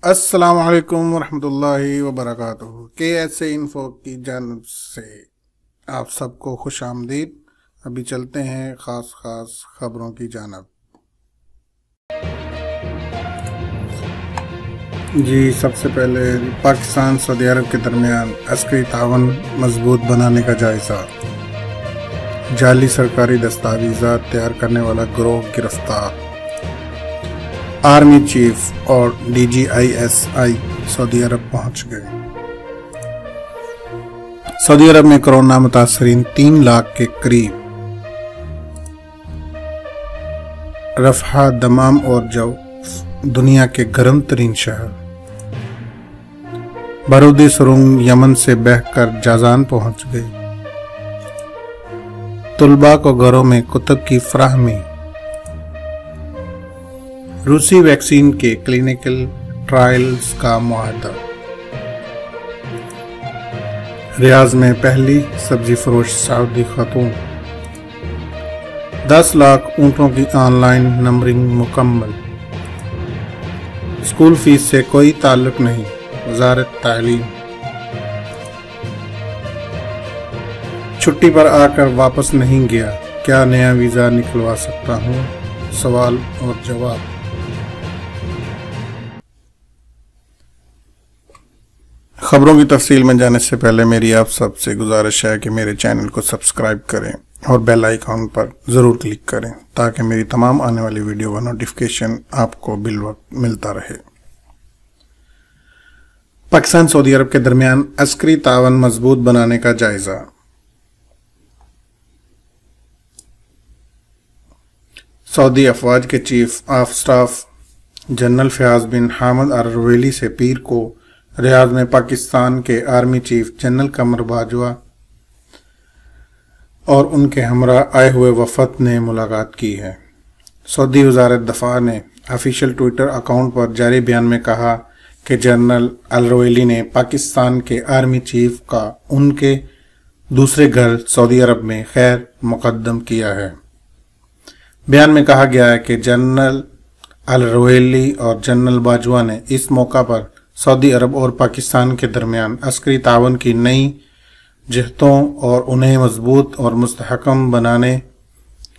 السلام علیکم ورحمۃ اللہ وبرکاتہ۔ KSA انفو کی جانب سے آپ سب کو خوش آمدید۔ ابھی چلتے ہیں خاص خبروں کی جانب۔ سب سے پہلے پاکستان سعودی عرب کے درمیان عسکری تعاون مضبوط بنانے کا جائزہ۔ جعلی سرکاری دستاویزات تیار کرنے والا گروہ گرفتار۔ آرمی چیف اور DGISI سعودی عرب پہنچ گئے۔ سعودی عرب میں کورونا متاثرین 3 لاکھ کے قریب۔ رفح، دمام اور جوف دنیا کے گرم ترین شہر۔ بارودی سرنگ یمن سے بہہ کر جازان پہنچ گئی۔ طلباء کو گھروں میں کتب کی فراہمی۔ روسی ویکسین کے کلینیکل ٹرائلز کا معاہدہ۔ ریاض میں پہلی سبزی فروش سعودی خاتون۔ 10 لاکھ اونٹوں کی آن لائن نمبرنگ مکمل۔ اسکول فیس سے کوئی تعلق نہیں، وزارت تعلیم۔ چھٹی پر آ کر واپس نہیں گیا، کیا نیا ویزا نکلوا سکتا ہوں؟ سوال اور جواب۔ خبروں کی تفصیل میں جانے سے پہلے میری آپ سب سے گزارش ہے کہ میرے چینل کو سبسکرائب کریں اور بیل آئیکن پر ضرور کلک کریں تاکہ میری تمام آنے والی ویڈیو کا نوٹیفیکیشن آپ کو بالوقت ملتا رہے۔ پاکستان سعودی عرب کے درمیان عسکری تعاون مضبوط بنانے کا جائزہ۔ سعودی افواج کے chief of staff general Fayyad bin Hamid Al Ruwaili سے پیر کو ریاض میں پاکستان کے army chief general Qamar Bajwa اور ان کے ہمراہ آئے ہوئے وفد نے ملاقات کی ہے۔ سعودی وزارت دفاع نے آفیشیل ٹویٹر اکاؤنٹ پر جاری بیان میں کہا کہ جنرل الرویلی نے پاکستان کے آرمی چیف کا ان کے دوسرے گھر سعودی عرب میں خیر مقدم کیا ہے۔ بیان میں کہا گیا ہے کہ جنرل الرویلی اور جنرل باجوہ نے اس موقع پر سعودی عرب اور پاکستان کے درمیان عسکری تعاون کی نئی جہتوں اور انہیں مضبوط اور مستحکم بنانے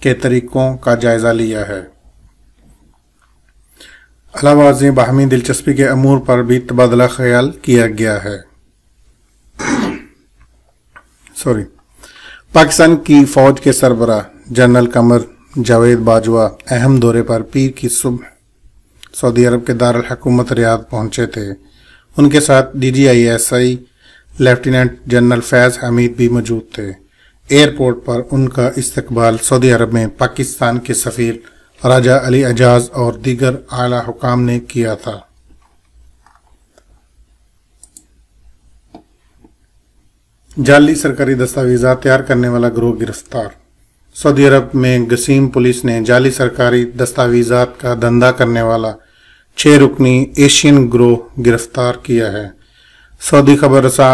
کے طریقوں کا جائزہ لیا ہے۔ علاوہ ازیں باہمی دلچسپی کے امور پر بھی تبادلہ خیال کیا گیا ہے۔ پاکستان کی فوج کے سربراہ جنرل قمر جاوید باجوہ اہم دورے پر پیر کی صبح سعودی عرب کے دارالحکومت ریاض پہنچے تھے۔ ان کے ساتھ DGISI لیفٹیننٹ جنرل فیض حمید بھی موجود تھے۔ ایئرپورٹ پر ان کا استقبال سعودی عرب میں پاکستان کے سفیر راجہ علی اعجاز اور دیگر اعلیٰ حکام نے کیا تھا۔ جعلی سرکاری دستاویزات تیار کرنے والا گروہ گرفتار۔ سعودی عرب میں گسیم پولیس نے جعلی سرکاری دستاویزات کا دھندا کرنے والا 6 رکنی ایشین گروہ گرفتار کیا ہے۔ سعودی خبر رساں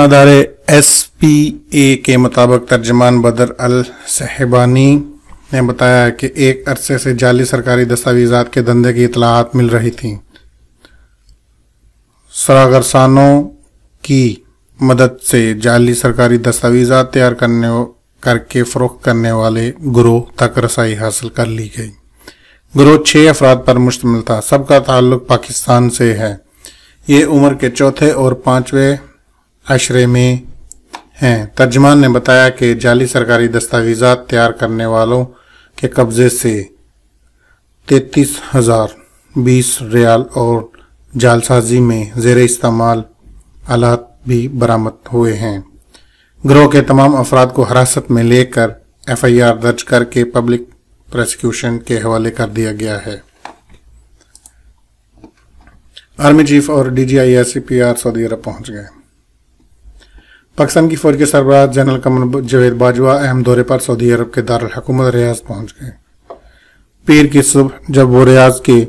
ادارے SPA کے مطابق ترجمان بدر الصحبانی نے بتایا کہ ایک عرصے سے جعلی سرکاری دستاویزات کے دھندے کی اطلاعات مل رہی تھیں۔ سراغرسانوں کی مدد سے جعلی سرکاری دستاویزات تیار کر کے فروخت کرنے والے گروہ تک رسائی حاصل کر لی گئی۔ گروہ 6 افراد پر مشتمل تھا، سب کا تعلق پاکستان سے ہے۔ یہ عمر کے 4 اور 5ویں عشرے میں ہیں۔ ترجمان نے بتایا کہ جعلی سرکاری دستاویزات تیار کرنے والوں کے قبضے سے 33,020 ریال اور جعلسازی میں زیر استعمال آلات بھی برآمد ہوئے ہیں۔ گروہ کے تمام افراد کو حراست میں لے کر FIR درج کر کے پبلک پروسیکیوشن کے حوالے کر دیا گیا ہے۔ آرمی چیف اور DGISI سعودی عرب پہنچ گئے۔ پاکستان کی فوج کے سربراہ جنرل قمر جاوید باجوہ اہم دورے پر سعودی عرب کے دارالحکومت ریاض پہنچ گئے۔ پیر کی صبح جب وہ ریاض کے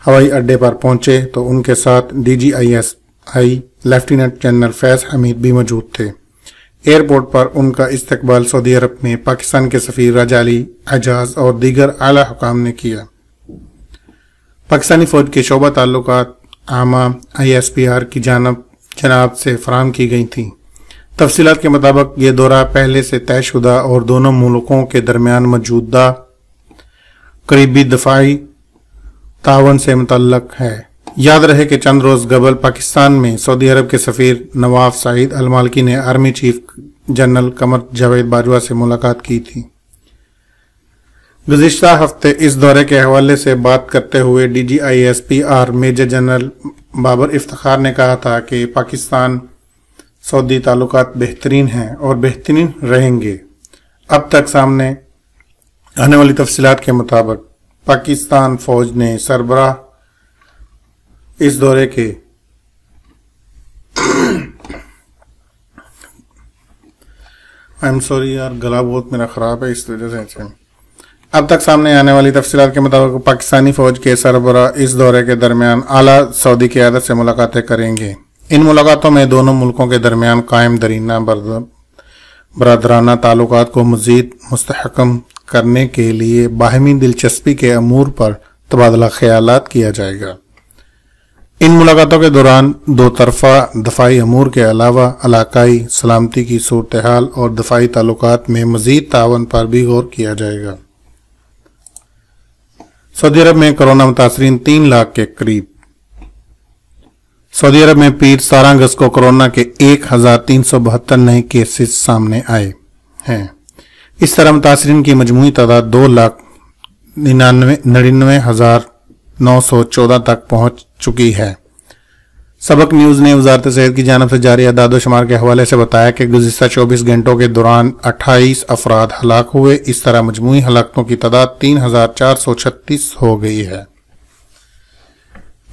ہوائی اڈے پر پہنچے تو ان کے ساتھ DGISI لیفٹیننٹ جنرل فیض حمید بھی موجود تھے۔ एयरपोर्ट पर उनका इस्तकबाल सऊदी अरब में पाकिस्तान के सफीर राजा अली एजाज और दीगर आला हुकाम ने किया। पाकिस्तानी फौज के शोबा ताल्लुकात आमा ISPR की जनाब से फराहम की गई थी। तफसीलात के मुताबिक ये दौरा पहले से तयशुदा और दोनों मुल्कों के दरमियान मौजूदा करीबी दफाई तावन से मुतल्लक है। याद रहे कि चंद रोज कबल पाकिस्तान में सऊदी अरब के सफीर नवाफ सईद अल मालिकी ने army chief general Qamar Javed Bajwa से मुलाकात की थी। गुज़िश्ता हफ्ते इस दौरे के हवाले से बात करते हुए DGISPR major general Babar Iftikhar ने कहा था कि पाकिस्तान सऊदी ताल्लुकात बेहतरीन हैं और बेहतरीन रहेंगे। अब तक सामने आने वाली तफसीलात के मुताबिक पाकिस्तान फौज ने सरबराह इस दौरे के गला बहुत मेरा खराब है इस वजह से। अब तक सामने आने वाली तफसीलात के मुताबिक पाकिस्तानी फौज के सरबराह इस दौरे के दरमियान आला सऊदी क़यादत से मुलाकातें करेंगे। इन मुलाकातों में दोनों मुल्कों के दरमियान कायम दरीना बरदराना ताल्लुकात को मजीद मुस्तहकम करने के लिए बाहमी दिलचस्पी के अमूर पर तबादला ख्यालात किया जाएगा। इन मुलाकातों के दौरान दो तरफा दफाई अमूर के अलावा इलाकाई सलामती की सूरत हाल और दफाई ताल्लुकात में मजीद तावन पर भी गौर किया जाएगा। सऊदी अरब में कोरोना मुतासरीन 3 लाख के करीब। सऊदी अरब में पीर 17 अगस्त को कोरोना के 1372 नए केसेस सामने आए हैं। इस तरह मुतासरीन की मजमूई तादाद 2,99,914 तक पहुंच चुकी है। सबक न्यूज ने वजारत सेहत की जानिब से जारी अदाद-ओ-शुमार के हवाले से बताया कि गुज़िश्ता 24 घंटों के दौरान 28 अफराद हलाक हुए। इस तरह मजमूई हलाकतों की तादाद 3,436 हो गई है।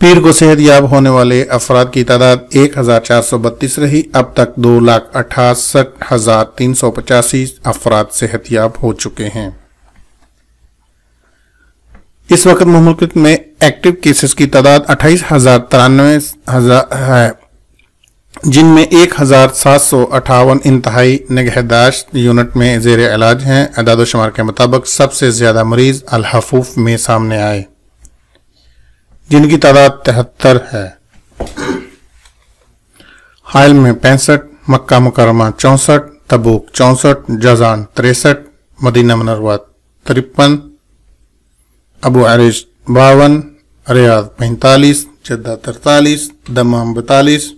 पीर को सेहत याब होने वाले अफराद की तादाद 1,432 रही। अब तक 2,68,385 अफराद सेहत याब हो चुके हैं। इस वक्त मुल्क में एक्टिव केसेस की तादाद 28,093 है, जिनमें 1,758 इंतहाई निगहदाश्त यूनिट में जेर इलाज हैं। अदाद-ओ-शुमार के मुताबिक सबसे ज्यादा मरीज अल हफूफ में सामने आए, जिनकी तादाद 73 है। हाइल में 65, Makkah Mukarramah 64, Tabuk 64, Jazan 63, Madinah Munawwarah 53, Abu Arish 52, Riyadh 45, Jeddah 43, Dammam 42,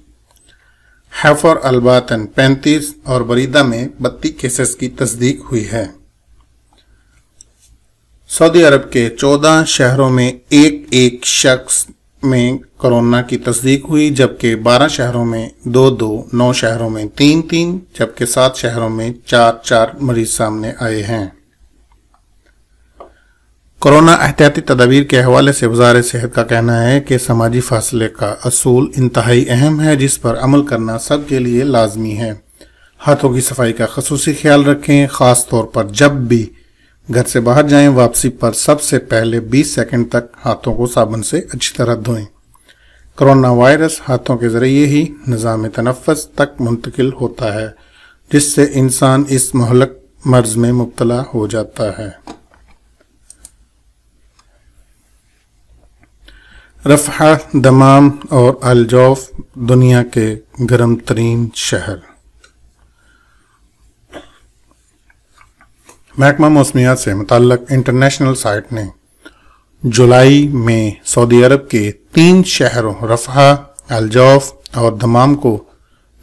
Hafar al Batin 35 और बरीदा में 32 केसेस की तस्दीक हुई है। सऊदी अरब के 14 शहरों में एक शख्स में कोरोना की तस्दीक हुई, जबकि 12 शहरों में 2-2, 9 शहरों में 3-3, जबकि 7 शहरों में 4-4 मरीज सामने आए हैं। कोरोना एहतियाती तदाबीर के हवाले से वज़ारत सेहत का कहना है कि समाजी फासले का असूल इंतहाई अहम है, जिस पर अमल करना सब के लिए लाजमी है। हाथों की सफाई का खसूसी ख्याल रखें, खास तौर पर जब भी घर से बाहर जाएं। वापसी पर सबसे पहले 20 सेकंड तक हाथों को साबुन से अच्छी तरह धोएं। कोरोना वायरस हाथों के जरिए ही निज़ाम तनफ़्फ़ुस तक मुंतकिल होता है, जिससे इंसान इस महलक मर्ज में मुब्तला हो जाता है। रफ़हा, दमाम और अल जौफ दुनिया के गर्म तरीन शहर। महकमा मौसमियात से मुताल्लिक़ इंटरनेशनल साइट ने जुलाई में सऊदी अरब के 3 शहरों रफ़हा, अल जौफ और दमाम को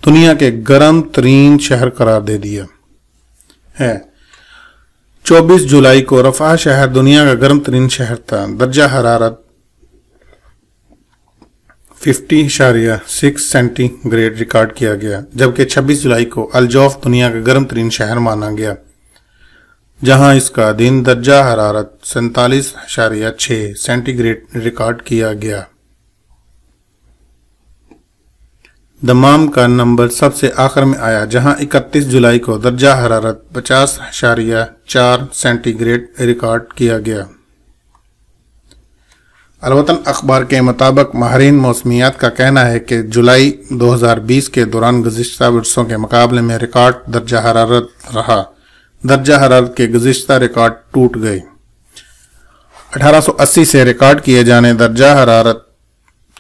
दुनिया के गर्म तरीन शहर करार दे दिया है। 24 जुलाई को रफ़हा शहर दुनिया का गर्म तरीन शहर था। दर्जा हरारत 50.6 सेंटीग्रेड रिकॉर्ड किया गया, जबकि 26 जुलाई को अल जौफ दुनिया का गर्म तरीन शहर माना गया, जहां इसका दिन दर्जा हरारत 47.6 सेंटीग्रेड रिकॉर्ड किया गया। दमाम का नंबर सबसे आखिर में आया, जहां 31 जुलाई को दर्जा हरारत 50.4 सेंटीग्रेड रिकॉर्ड किया गया। अलवतन अखबार के मुताबिक माहिरीन मौसमियात का कहना है कि जुलाई 2020 के दौरान गुज़िश्ता बरसों के मुकाबले में रिकॉर्ड दर्जा हरारत रहा। दर्जा हरारत के गुज़िश्ता रिकॉर्ड टूट गए। 1880 से रिकॉर्ड किए जाने दर्जा हरारत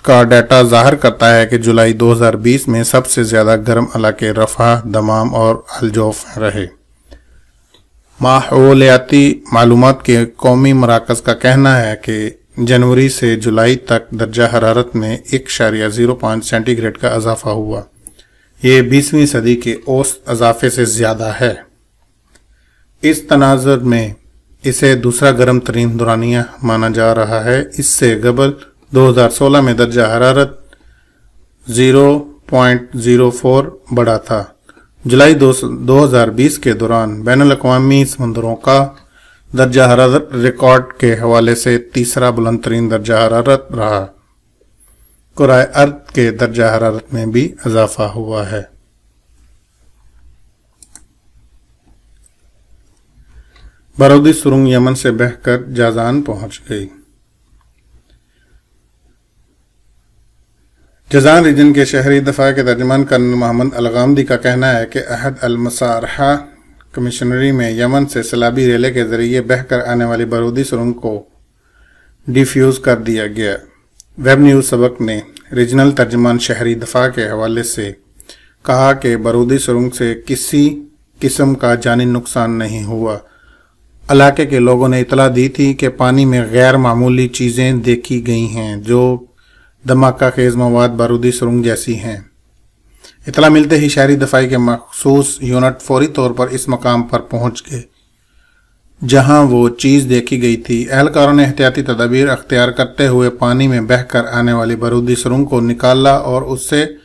का डाटा जाहिर करता है कि जुलाई 2020 में सबसे ज्यादा गर्म इलाके रफा, दमाम और अलजौफ रहे। माहौलियाती मालूमात के कौमी मराकज का कहना है कि जनवरी से जुलाई तक दर्जा हरारत में 1.05 सेंटीग्रेड का इजाफा हुआ। ये 20वीं सदी के औसत इजाफे से ज्यादा है। इस तनाजुर में इसे दूसरा गर्म तरीन दौरानिया माना जा रहा है। इससे कबल 2016 में दर्जा हरारत 0.04 बढ़ा था। जुलाई 2020 के दौरान बैनुल-अक़वामी समंदरों का दर्जा हरारत रिकॉर्ड के हवाले से तीसरा बुलंद तरीन दर्जा हरारत रहा। कुराए अर्द के दर्जा हरारत में भी इजाफा हुआ है। बारूदी सुरंग यमन से बहकर जाजान पहुंच गई। जजान रीजन के शहरी दफा के तर्जुमान कर्नल मोहम्मद अलगामदी का कहना है कि अहद अल-मसारहा कमिश्नरी में यमन से सैलाबी रेले के जरिए बहकर आने वाली बारूदी सुरंग को डिफ्यूज कर दिया गया। वेब न्यूज सबक ने रीजनल तर्जुमान शहरी दफा के हवाले से कहा कि बारूदी सुरंग से किसी किस्म का जानी नुकसान नहीं हुआ। इलाके के लोगों ने इतला दी थी कि पानी में गैर मामूली चीजें देखी गई हैं जो धमाका खेज मवाद बारूदी सुरंग जैसी हैं। इतला मिलते ही शहरी दफाई के मखसूस यूनिट फौरी तौर पर इस मकाम पर पहुंच गए जहां वो चीज देखी गई थी। एहलकारों ने एहतियाती तदाबीर अख्तियार करते हुए पानी में बहकर आने वाली बारूदी सुरंग को निकाला और उससे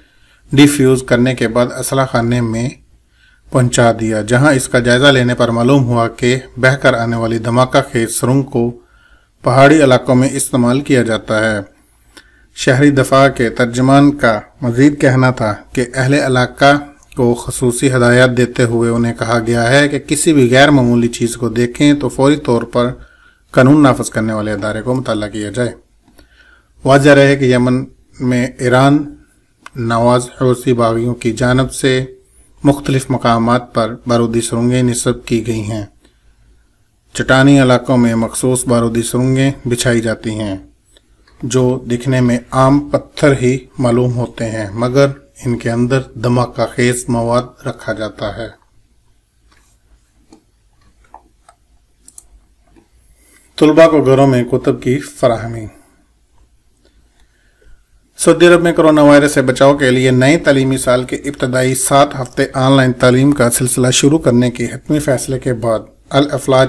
डिफ्यूज करने के बाद असला खाने में पहुंचा दिया, जहां इसका जायजा लेने पर मालूम हुआ कि बहकर आने वाली धमाका खेज सुरंग को पहाड़ी इलाकों में इस्तेमाल किया जाता है। शहरी दफा के तर्जुमान का मजीद कहना था कि अहले इलाका को खसूसी हदायत देते हुए उन्हें कहा गया है कि किसी भी गैर मामूली चीज को देखें तो फौरी तौर पर कानून नाफज करने वाले अदारे को मुतल्ला किया जाए। वाज़ेह रहे कि यमन में ईरान नवाज हौसी बागियों की जानब से मुख्तलिफ मकामात पर बारूदी सुरंगें निस्ब की गई हैं। चट्टानी इलाकों में मखसूस बारूदी सुरंगें बिछाई जाती हैं जो दिखने में आम पत्थर ही मालूम होते हैं, मगर इनके अंदर धमाका खेज मवाद रखा जाता है। तुलबा को घरों में कुतुब की फराहमी। सऊदी अरब में कोरोना वायरस से बचाव के लिए नए तालीमी साल के इब्तदाई 7 हफ्ते ऑनलाइन तालीम का सिलसिला शुरू करने के हतमी फैसले के बाद अल-अफलाज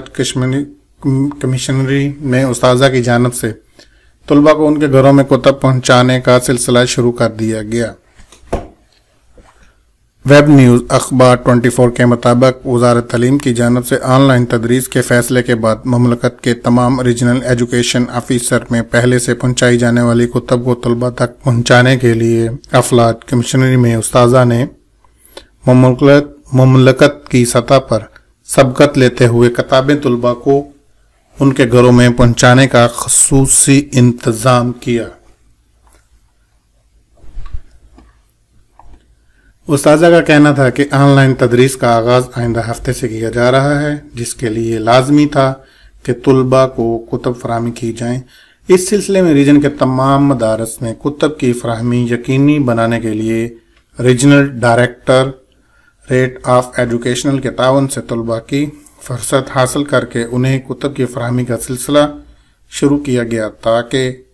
कमिश्नरी में उस्ताजा की जानब से तुलबा को उनके घरों में कुतुब पहुंचाने का सिलसिला शुरू कर दिया गया। वेब न्यूज अखबार 24 के मुताबिक वज़ारत तालीम की जानब से ऑनलाइन तदरीस के फैसले के बाद ममलकत के तमाम रीजनल एजुकेशन ऑफिसर में पहले से पहुंचाई जाने वाली कुतुब को तुलबा तक पहुंचाने के लिए अफलाज कमिश्नरी में उस्ताजा ने ममलकत की सतह पर सबकत लेते हुए किताबें तुलबा को उनके घरों में पहुंचाने का खसूसी इंतजाम किया। उस्ताजा का कहना था कि ऑनलाइन तदरीस का आगाज आइंदा हफ्ते से किया जा रहा है, जिसके लिए लाजमी था कि तुलबा को कुतुब फराहमी की जाएं। इस सिलसिले में रीजन के तमाम मदारस में कुतुब की फराहमी यकीनी बनाने के लिए regional director rate of educational के तावन से तुलबा की फुर्सत हासिल करके उन्हें कुतुब की फराहमी का सिलसिला शुरू किया गया ताकि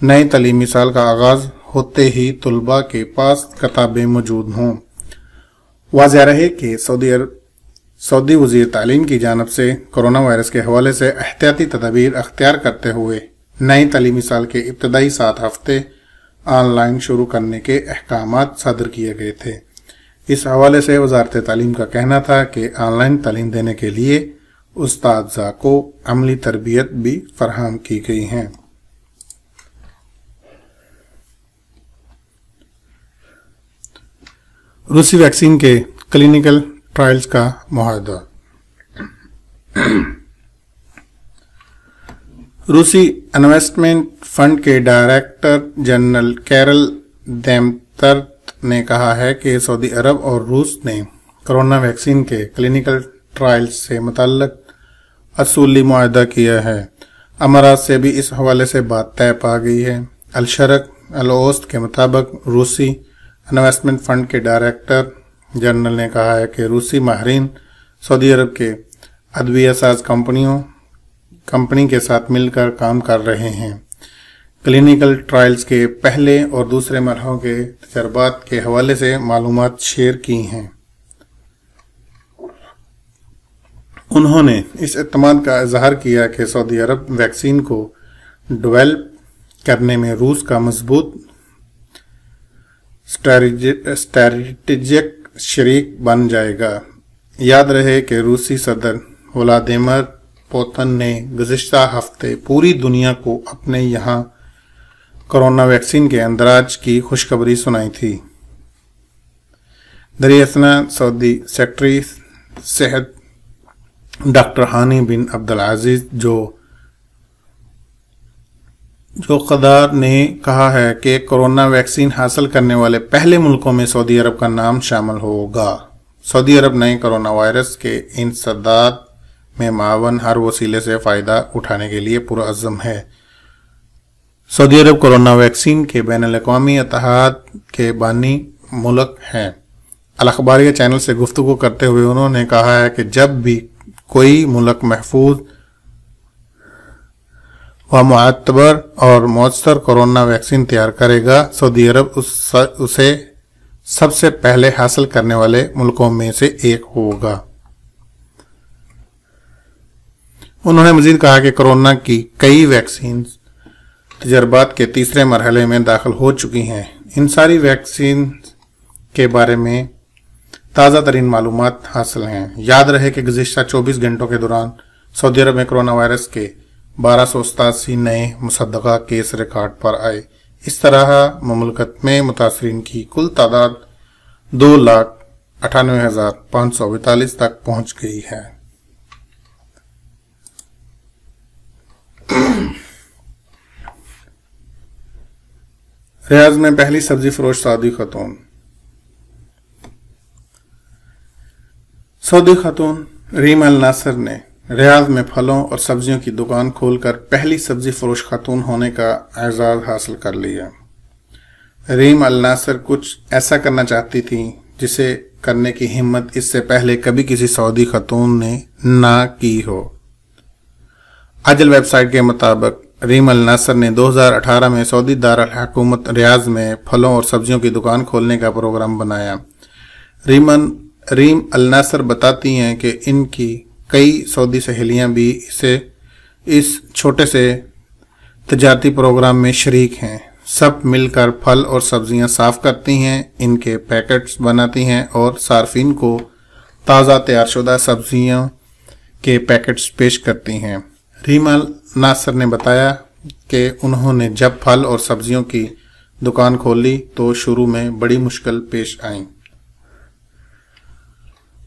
नए तालीमी साल का आगाज होते ही तुलबा के पास किताबें मौजूद हों। वाज़ेह रहे कि सऊदी वज़ीर तालीम की जानब से कोरोना वायरस के हवाले से एहतियाती तदाबीर अख्तियार करते हुए नए तालीमी साल के इब्तदाई 7 हफ्ते ऑनलाइन शुरू करने के अहकामात सादर किए गए थे। इस हवाले से वज़ारत तालीम का कहना था कि ऑनलाइन तालीम देने के लिए उस्ताज़ा को अमली तरबियत भी फराहम की गई हैं। रूसी वैक्सीन के क्लिनिकल ट्रायल्स का मुआहदा। रूसी इन्वेस्टमेंट फंड के डायरेक्टर जनरल कैरल देमतर्त ने कहा है कि सऊदी अरब और रूस ने कोरोना वैक्सीन के क्लिनिकल ट्रायल्स से मुतल्लिक असूली मुआहदा किया है। अमारात से भी इस हवाले से बात तय पा गई है। अल-शर्क अल-औस्त के मुताबिक रूसी इन्वेस्टमेंट फंड के डायरेक्टर जनरल ने कहा है कि रूसी माहिरीन सऊदी अरब के अदविया साज कंपनी के साथ मिलकर काम कर रहे हैं। क्लिनिकल ट्रायल्स के पहले और दूसरे मरहलों के तजर्बात के हवाले से मालूमात शेयर की हैं। उन्होंने इस एतमाद का इजहार किया कि सऊदी अरब वैक्सीन को डेवलप करने में रूस का मजबूत स्ट्रैटेजिक शरीक बन जाएगा। याद रहे कि रूसी सदर व्लादिमीर पुतिन ने गुज़िश्ता हफ्ते पूरी दुनिया को अपने यहाँ कोरोना वैक्सीन के अंदराज की खुशखबरी सुनाई थी। दरियासना सऊदी सेक्रेटरी सेहत डॉक्टर हानी बिन अब्दुल अजीज जो कदार ने कहा है कि कोरोना वैक्सीन हासिल करने वाले पहले मुल्कों में सऊदी अरब का नाम शामिल होगा। सऊदी अरब नए कोरोना वायरस के इंसदाद में मावन हर वसीले से फ़ायदा उठाने के लिए पुरअज़्म है। सऊदी अरब कोरोना वैक्सीन के बैनुल-अक़वामी इत्तेहाद के बानी मुल्क है। अल-अख़बारिया चैनल से गुफ्तगू करते हुए उन्होंने कहा है कि जब भी कोई मुल्क महफूज व मुअत्तबर और मौसर कोरोना वैक्सीन तैयार करेगा, सऊदी अरब उसे सबसे पहले हासिल करने वाले मुल्कों में से एक होगा। उन्होंने मजीद कहा कि कोरोना की कई वैक्सीन तजर्बात के तीसरे मरहले में दाखिल हो चुकी हैं। इन सारी वैक्सीन के बारे में ताज़ा तरीन मालूमात हासिल हैं। याद रहे कि गुज़िश्ता 24 घंटों के दौरान सऊदी अरब में कोरोना वायरस के 1287 नए मुसद्दक़ा केस रिकॉर्ड पर आए। इस तरह मुमलकत में मुतासरीन की कुल तादाद 2,98,542 तक पहुंच गई है। रियाद में पहली सब्जी फरोश सऊदी खातून। सऊदी खातून रीम अल नासर ने रियाद में फलों और सब्जियों की दुकान खोलकर पहली सब्जी फरोश खातून होने का एजाज हासिल कर लिया। रीम अल नासर कुछ ऐसा करना चाहती थी जिसे करने की हिम्मत इससे पहले कभी किसी सऊदी खातून ने ना की हो। अजल वेबसाइट के मुताबिक रीम अल नासर ने 2018 में सऊदी दारुल हुकूमत रियाद में फलों और सब्जियों की दुकान खोलने का प्रोग्राम बनाया। रीम अल नासर बताती हैं कि इनकी कई सऊदी सहेलियां भी इस छोटे से तजारती प्रोग्राम में शरीक हैं। सब मिलकर फल और सब्जियां साफ करती हैं, इनके पैकेट्स बनाती हैं और सार्फिन को ताज़ा तैयारशुदा सब्जियों के पैकेट्स पेश करती हैं। रीम अल नासर ने बताया कि उन्होंने जब फल और सब्जियों की दुकान खोली तो शुरू में बड़ी मुश्किल पेश आई।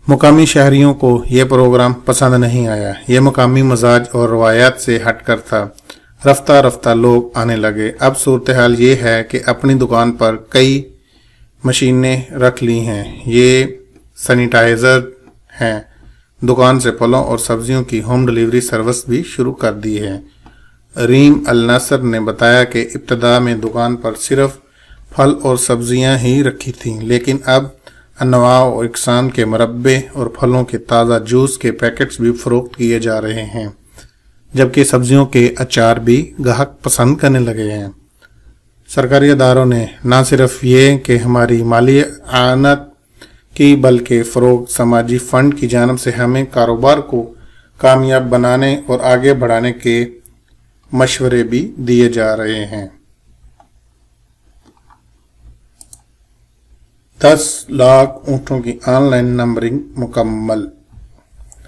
मुकामी शहरियों को यह प्रोग्राम पसंद नहीं आया। यह मुकामी मजाज और रवायात से हटकर था। रफ्ता रफ्ता लोग आने लगे। अब सूरत हाल ये है कि अपनी दुकान पर कई मशीनें रख ली हैं। ये सैनिटाइजर हैं। दुकान से फलों और सब्जियों की होम डिलीवरी सर्विस भी शुरू कर दी है। रीम अल नासर ने बताया कि इब्तदा में दुकान पर सिर्फ फल और सब्जियां ही रखी थीं, लेकिन अब अनवा और इकसाम के मुरब्बे और फलों के ताज़ा जूस के पैकेट्स भी फरोख्त किए जा रहे हैं, जबकि सब्जियों के अचार भी गाहक पसंद करने लगे हैं। सरकारी इदारों ने न सिर्फ ये कि हमारी माली आनत की बल्कि फ़रोग समाजी फ़ंड की जानब से हमें कारोबार को कामयाब बनाने और आगे बढ़ाने के मशवरे भी दिए जा रहे हैं। 10 लाख ऊँटों की ऑनलाइन नंबरिंग मुकम्मल।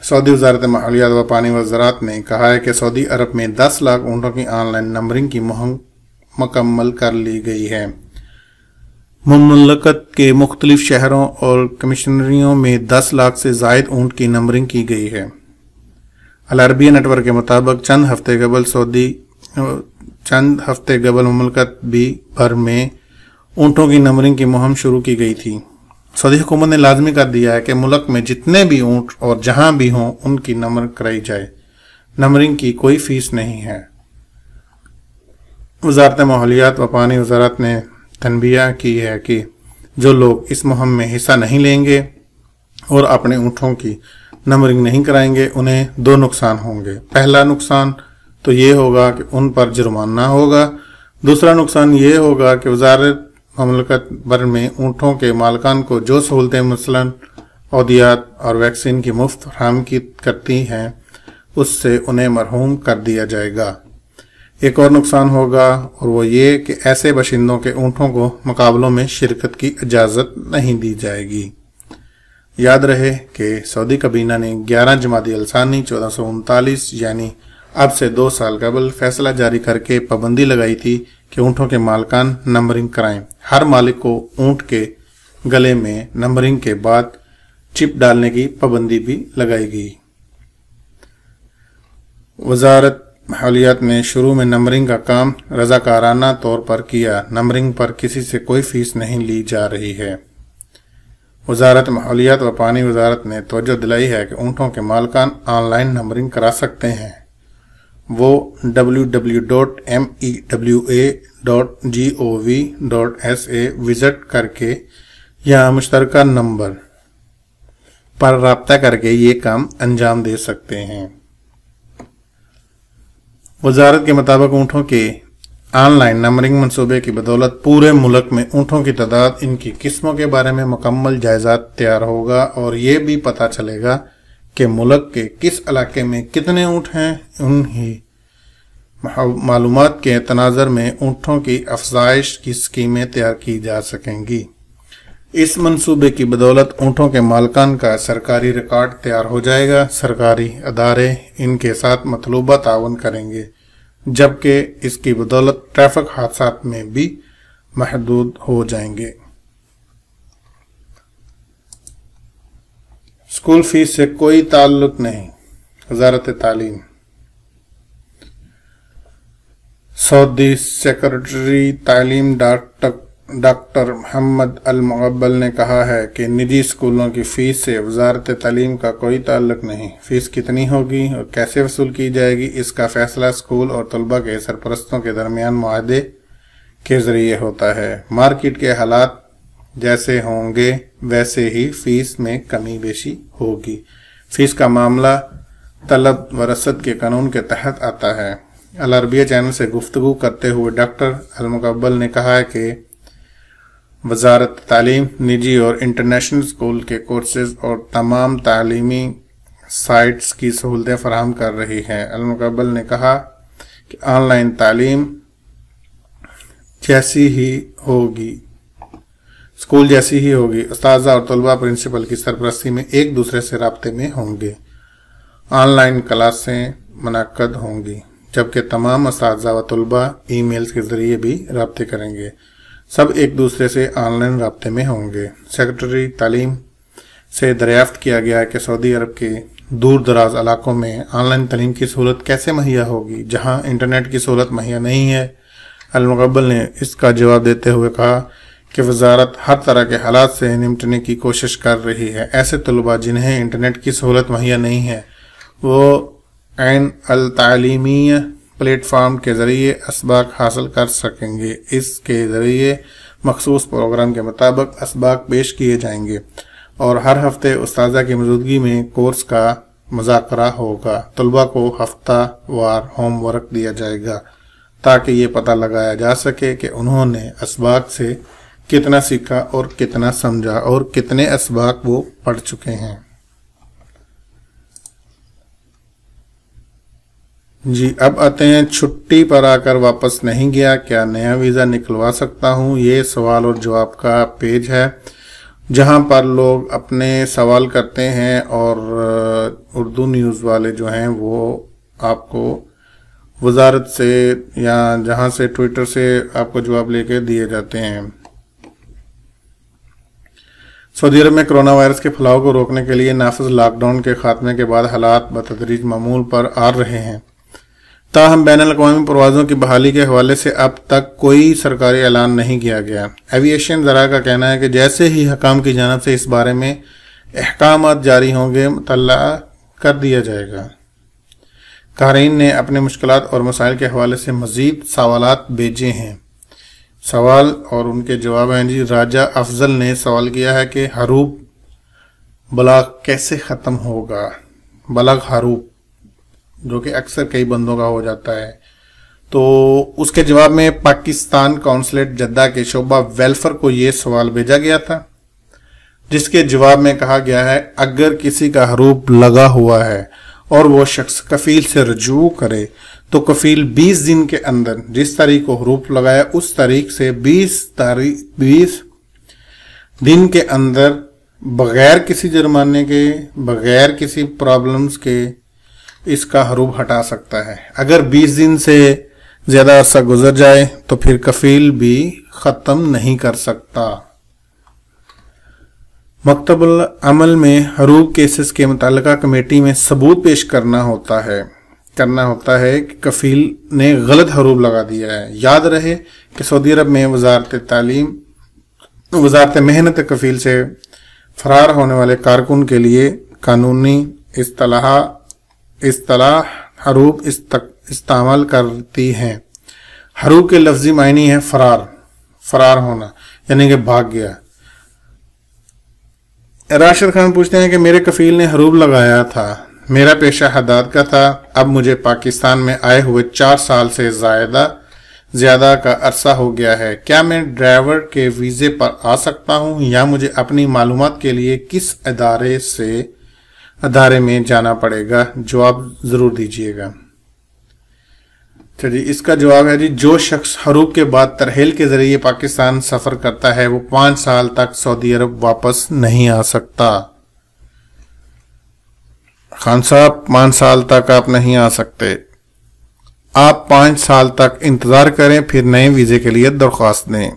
सऊदी वज़ारत माहौलियात व पानी व ज़राअत ने कहा है कि सऊदी अरब में 10 लाख ऊँटों की ऑनलाइन नंबरिंग की मुहिम मुकम्मल कर ली गई है। मुमलकत के मुख्तलिफ शहरों और कमिश्नरियों में 10 लाख से ज़ायद ऊँट की नंबरिंग की गई है। अल अरबिया नेटवर्क के मुताबिक चंद हफ्ते कबल मुमलकत भी भर में ऊँटों की नंबरिंग की मुहिम शुरू की गई थी। सऊदी हुकूमत ने लाजमी कर दिया है कि मुल्क में जितने भी ऊँट और जहां भी हों उनकी नंबरिंग कराई जाए। नंबरिंग की कोई फीस नहीं है। वजारत माहौलियात व पानी वजारत ने तनबीह की है कि जो लोग इस मुहिम में हिस्सा नहीं लेंगे और अपने ऊँटों की नंबरिंग नहीं कराएंगे उन्हें दो नुकसान होंगे। पहला नुकसान तो ये होगा कि उन पर जुर्माना होगा। दूसरा नुकसान ये होगा कि वजारत मुमलकत भर में ऊँटों के मालिकान को जो सहूलतें मसलन अद्वियात और वैक्सीन की मुफ्त फराहम करती हैं उससे उन्हें मरहूम कर दिया जाएगा। एक और नुकसान होगा और वो ये कि ऐसे बाशिंदों के ऊँटों को मुकाबलों में शिरकत की इजाज़त नहीं दी जाएगी। याद रहे कि सऊदी कबीना ने 11 जमादी अलसानी 1439 यानी अब से 2 साल कबल फैसला जारी करके पाबंदी लगाई थी कि ऊँटों के मालिकान नंबरिंग कराएं। हर मालिक को ऊँट के गले में नंबरिंग के बाद चिप डालने की पाबंदी भी लगाई गई। वजारत माहौलियात ने शुरू में नंबरिंग का काम रजाकाराना तौर पर किया। नंबरिंग पर किसी से कोई फीस नहीं ली जा रही है। वजारत माहौलियात व पानी वजारत ने तवज्जो दिलाई है कि ऊँटों के मालिकान ऑनलाइन नंबरिंग करा सकते हैं। वो www.mewa.gov.sa विजिट करके या मुश्तरका नंबर पर राब्ता करके ये काम अंजाम दे सकते हैं। वजारत के मुताबिक ऊँटों के ऑनलाइन नंबरिंग मंसूबे की बदौलत पूरे मुल्क में ऊँटों की तादाद, इनकी किस्मों के बारे में मुकम्मल जायजा तैयार होगा और ये भी पता चलेगा कि मुल्क के किस इलाके में कितने ऊँट हैं। उन्हीं मालूमात के तनाजर में ऊँटों की अफजाइश की स्कीमें तैयार की जा सकेंगी। इस मंसूबे की बदौलत ऊँटों के मालिकान का सरकारी रिकॉर्ड तैयार हो जाएगा। सरकारी अदारे इनके साथ मतलूबा ताउन करेंगे, जबकि इसकी बदौलत ट्रैफिक हादसात में भी महदूद हो जाएंगे। स्कूल फीस से कोई ताल्लुक नहीं। वजारत तालीम। सऊदी सेक्रेटरी तालीम डॉक्टर मोहम्मद अल मुक़ब्बल ने कहा है कि निजी स्कूलों की फीस से वजारत तालीम का कोई ताल्लुक नहीं। फीस कितनी होगी और कैसे वसूल की जाएगी, इसका फैसला स्कूल और तलबा के सरपरस्तों के दरमियान मुआहदे के जरिए होता है। मार्केट के हालात जैसे होंगे वैसे ही फीस में कमी बेशी होगी। फीस का मामला तलब व रसद के कानून के तहत आता है। अल अरबिया चैनल से गुफ्तगू करते हुए डॉक्टर अल मुक़ब्बल ने कहा है कि वजारत तालीम निजी और इंटरनेशनल स्कूल के कोर्सेज और तमाम तालीमी साइट्स की सहूलतें फराहम कर रही है। अल मुक़ब्बल ने कहा कि ऑनलाइन तालीम जैसी ही होगी, स्कूल जैसी ही होगी। उस्ताज़ा और तलबा प्रिंसिपल की सरपरस्ती में एक दूसरे से राब्ते में होंगे। ऑनलाइन क्लासें मुनक्कद होंगी, जबकि तमाम उस्ताज़ा व तलबा ईमेल्स के जरिए भी राब्ते करेंगे। सब एक दूसरे से ऑनलाइन राब्ते में होंगे। सेक्रेटरी तालीम से दरियाफ्त किया गया है कि सऊदी अरब के दूर दराज इलाकों में ऑनलाइन तालीम की सहूलत कैसे मुहैया होगी जहां इंटरनेट की सहूलत मुहैया नहीं है। अल मुक़ब्बल ने इसका जवाब देते हुए कहा कि वजारत हर तरह के हालात से निपटने की कोशिश कर रही है। ऐसे तलबा जिन्हें इंटरनेट की सहूलत मुहैया नहीं है वो ऐन अल तालीमी प्लेटफॉर्म के जरिए असबाक हासिल कर सकेंगे। इसके जरिए मखसूस प्रोग्राम के मुताबिक असबाक पेश किए जाएंगे और हर हफ्ते उस्ताज़ा की मौजूदगी में कोर्स का मुज़ाकरा होगा। तलबा को हफ्ता वार होमवर्क दिया जाएगा ताकि ये पता लगाया जा सके कि उन्होंने असबाक से कितना सीखा और कितना समझा और कितने असबाक वो पढ़ चुके हैं। जी, अब आते हैं छुट्टी पर आकर वापस नहीं गया, क्या नया वीज़ा निकलवा सकता हूँ। ये सवाल और जवाब का पेज है जहाँ पर लोग अपने सवाल करते हैं और उर्दू न्यूज़ वाले जो हैं वो आपको वजारत से या जहाँ से ट्विटर से आपको जवाब लेके दिए जाते हैं। सऊदी अरब में कोरोना वायरस के फैलाव को रोकने के लिए नाफिज लॉकडाउन के खात्मे के बाद हालात बतदरीज मामूल पर आ रहे हैं। ताहम बैनुल-अक़वामी परवाज़ों की बहाली के हवाले से अब तक कोई सरकारी ऐलान नहीं किया गया। एविएशन ज़रा का कहना है कि जैसे ही हकाम की जानिब से इस बारे में अहकामात जारी होंगे मुतल्ला कर दिया जाएगा। क़ारीन ने अपने मुश्किलात और मसाइल के हवाले से मज़ीद सवालात भेजे हैं। सवाल और उनके जवाब हैं जी। राजा अफजल ने सवाल किया है कि हरूब बलाग कैसे ख़त्म होगा। बलाग हरूब जो कि अक्सर कई बंदों का हो जाता है, तो उसके जवाब में पाकिस्तान कौंसलेट जद्दा के शोबा वेलफेयर को ये सवाल भेजा गया था, जिसके जवाब में कहा गया है अगर किसी का हरूब लगा हुआ है और वो शख्स कफील से रजू करे तो कफील 20 दिन के अंदर जिस तारीख को हरूब लगाया उस तारीख से 20 दिन के अंदर बगैर किसी जुर्माने के, बगैर किसी प्रॉब्लम्स के इसका हरूब हटा सकता है। अगर 20 दिन से ज्यादा अरसा गुजर जाए तो फिर कफील भी खत्म नहीं कर सकता। मकतबुल अमल में हरूब केसेस के मुतालिका कमेटी में सबूत पेश करना होता है कि कफील ने गलत हरूब लगा दिया है। याद रहे कि सऊदी अरब में वजारत मेहनत कफील से फरार होने वाले कारकुन के लिए कानूनी इस्तिलाह हरूब इस्तेमाल करती हैं। हरूब के लफ्जी मायनी है फरार होना, यानी कि भाग गया। राशिद खान पूछते हैं कि मेरे कफील ने हरूब लगाया था, मेरा पेशा हदाद का था, अब मुझे पाकिस्तान में आए हुए 4 साल से ज्यादा का अरसा हो गया है, क्या मैं ड्राइवर के वीजे पर आ सकता हूं या मुझे अपनी मालूमात के लिए किस अदारे में जाना पड़ेगा? जवाब जरूर दीजिएगा। जी, इसका जवाब है जी, जो शख्स हरूब के बाद तरहेल के जरिए पाकिस्तान सफर करता है वो 5 साल तक सऊदी अरब वापस नहीं आ सकता। खान साहब 5 साल तक आप नहीं आ सकते, आप 5 साल तक इंतजार करें, फिर नए वीजे के लिए दरख्वास्त दें।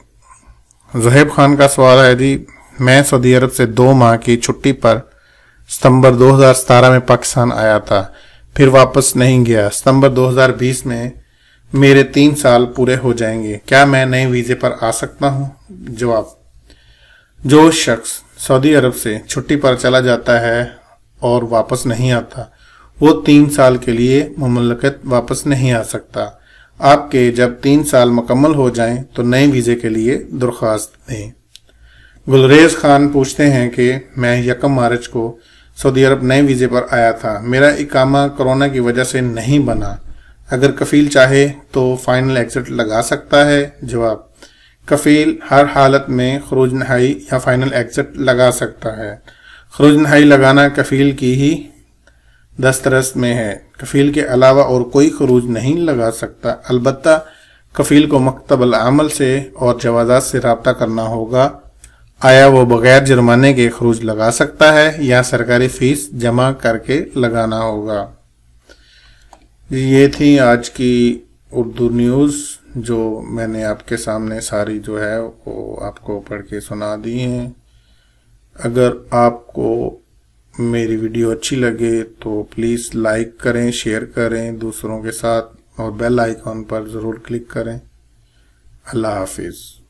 ज़ुहैब खान का सवाल है जी, मैं सऊदी अरब से 2 माह की छुट्टी पर सितंबर 2017 में पाकिस्तान आया था, फिर वापस नहीं गया। सितंबर 2020 में मेरे 3 साल पूरे हो जाएंगे, क्या मैं नए वीजे पर आ सकता हूं? जवाब, जो शख्स सऊदी अरब से छुट्टी पर चला जाता है और वापस नहीं आता वो 3 साल के लिए मुमलकत वापस नहीं आ सकता। आपके जब 3 साल मुकम्मल हो जाएं तो नए वीजे के लिए दरख्वास्त दें। गुलरेज खान पूछते हैं कि मैं 1 मार्च को सऊदी अरब नए वीजे पर आया था, मेरा इकामा कोरोना की वजह से नहीं बना, अगर कफील चाहे तो फाइनल एग्जिट लगा सकता है? जवाब, कफील हर हालत में खरूज नहाई या फाइनल एग्जिट लगा सकता है। खरूज नहाई लगाना कफील की ही दस्तरस में है, कफील के अलावा और कोई खरूज नहीं लगा सकता। अलबत्ता कफील को मकतबल अमल से और जवाजात से राब्ता करना होगा, आया वो बगैर जुर्माने के खरूज लगा सकता है या सरकारी फीस जमा करके लगाना होगा। ये थी आज की उर्दू न्यूज़ जो मैंने आपके सामने सारी जो है वो आपको पढ़ के सुना दी हैं। अगर आपको मेरी वीडियो अच्छी लगे तो प्लीज़ लाइक करें, शेयर करें दूसरों के साथ और बेल आइकॉन पर ज़रूर क्लिक करें। अल्लाह हाफिज़।